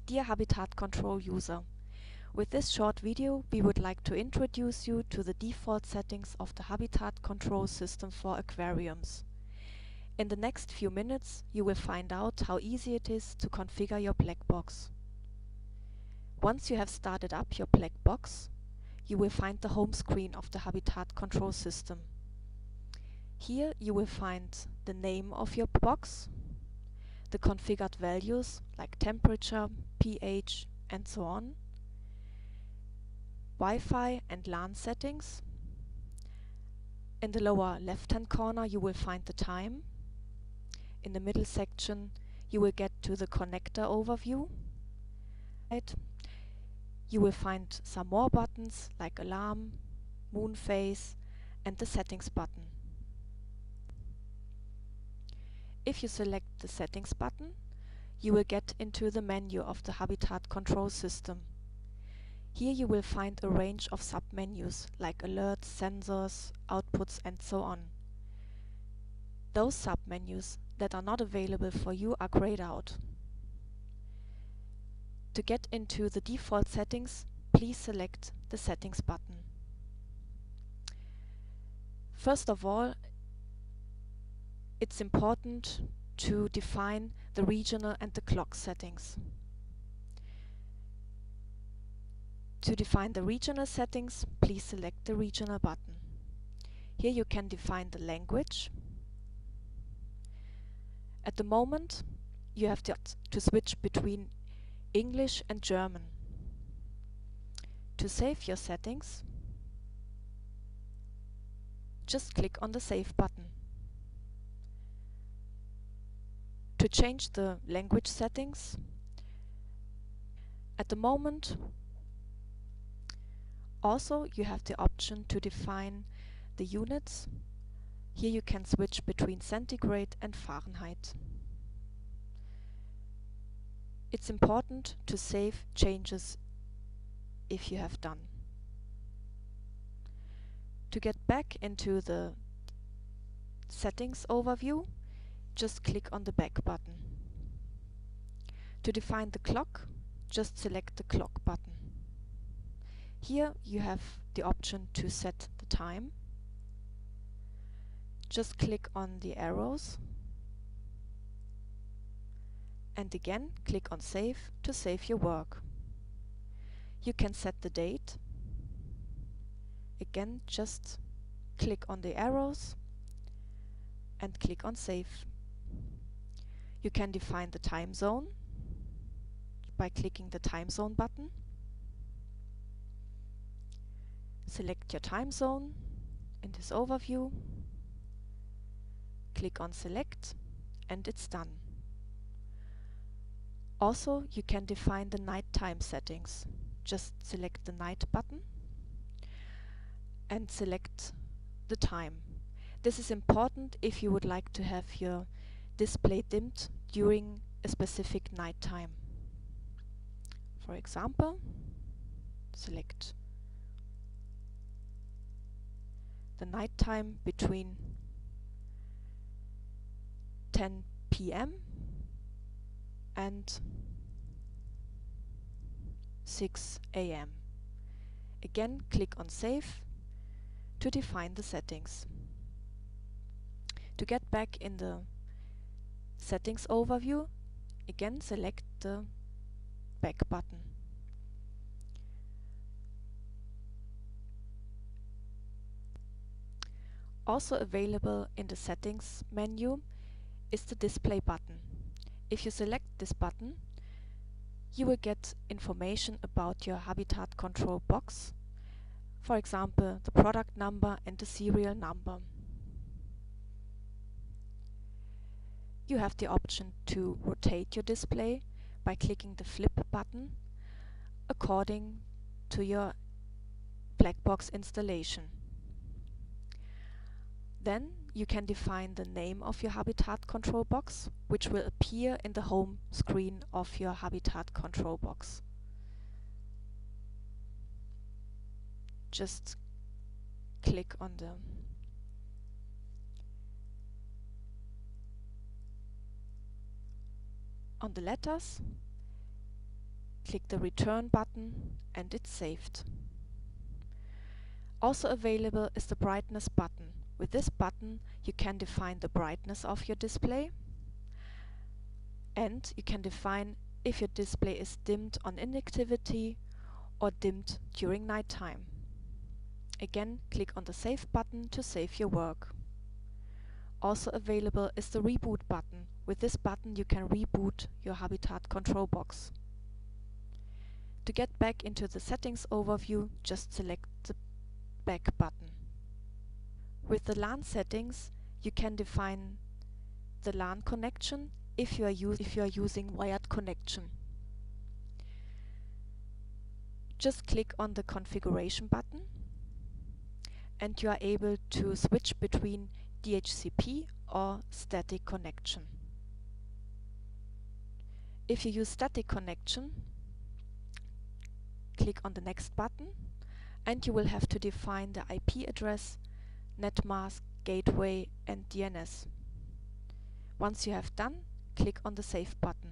Dear HabitatControl user, with this short video we would like to introduce you to the default settings of the HabitatControl system for aquariums. In the next few minutes you will find out how easy it is to configure your black box. Once you have started up your black box, you will find the home screen of the HabitatControl system. Here you will find the name of your box, the configured values like temperature, pH and so on, Wi-Fi and LAN settings. In the lower left-hand corner you will find the time. In the middle section you will get to the connector overview. You will find some more buttons like alarm, moon phase and the settings button. If you select the settings button, you will get into the menu of the HabitatControl system. Here you will find a range of sub-menus like alerts, sensors, outputs and so on. Those sub-menus that are not available for you are grayed out. To get into the default settings, please select the settings button. First of all, it's important to define the regional and the clock settings. To define the regional settings, please select the regional button. Here you can define the language. At the moment, you have to switch between English and German. To save your settings, just click on the Save button. To change the language settings, at the moment also you have the option to define the units. Here you can switch between centigrade and Fahrenheit. It's important to save changes if you have done. To get back into the settings overview, just click on the back button. To define the clock, just select the clock button. Here you have the option to set the time. Just click on the arrows and again click on Save to save your work. You can set the date. Again, just click on the arrows and click on Save. You can define the time zone by clicking the time zone button. Select your time zone in this overview. Click on Select and it's done. Also, you can define the night time settings. Just select the night button and select the time. This is important if you would like to have your display dimmed during a specific night time. For example, select the night time between 10 p.m. and 6 a.m. Again, click on Save to define the settings. To get back in the settings overview, again select the back button. Also available in the settings menu is the display button. If you select this button, you will get information about your HabitatControl box, for example the product number and the serial number. You have the option to rotate your display by clicking the flip button according to your black box installation. Then you can define the name of your HabitatControl box, which will appear in the home screen of your HabitatControl box. Just click on the letters click the Return button and it's saved. Also available is the Brightness button. With this button you can define the brightness of your display, and you can define if your display is dimmed on inactivity or dimmed during nighttime. Again, click on the Save button to save your work. Also available is the Reboot button. With this button you can reboot your HabitatControl box. To get back into the settings overview, just select the Back button. With the LAN settings, you can define the LAN connection if you are using wired connection. Just click on the Configuration button and you are able to switch between DHCP or static connection. If you use static connection, click on the Next button and you will have to define the IP address, net mask, gateway and DNS. Once you have done, click on the Save button.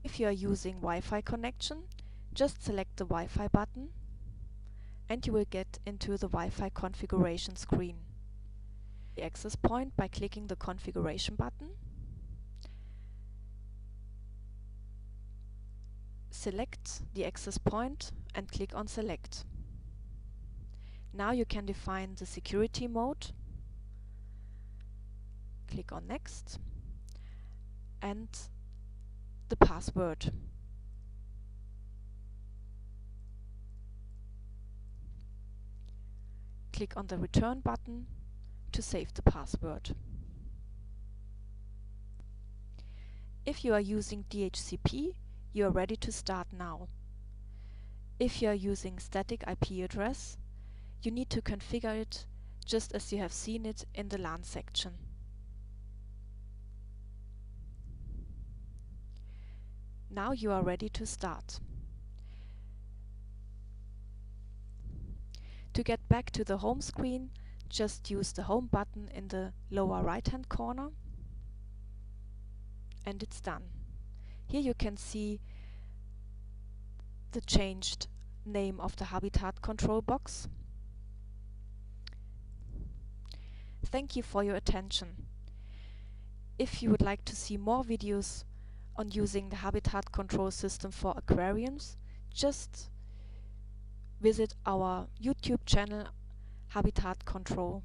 If you are using Wi-Fi connection, just select the Wi-Fi button and you will get into the Wi-Fi configuration screen. The access point by clicking the Configuration button. Select the access point and click on Select. Now you can define the security mode. Click on Next and the password. Click on the Return button to save the password. If you are using DHCP, you are ready to start now. If you are using static IP address, you need to configure it just as you have seen it in the LAN section. Now you are ready to start. To get back to the home screen, just use the Home button in the lower right-hand corner and it's done. Here you can see the changed name of the HabitatControl box. Thank you for your attention. If you would like to see more videos on using the HabitatControl system for aquariums, just visit our YouTube channel HabitatControl.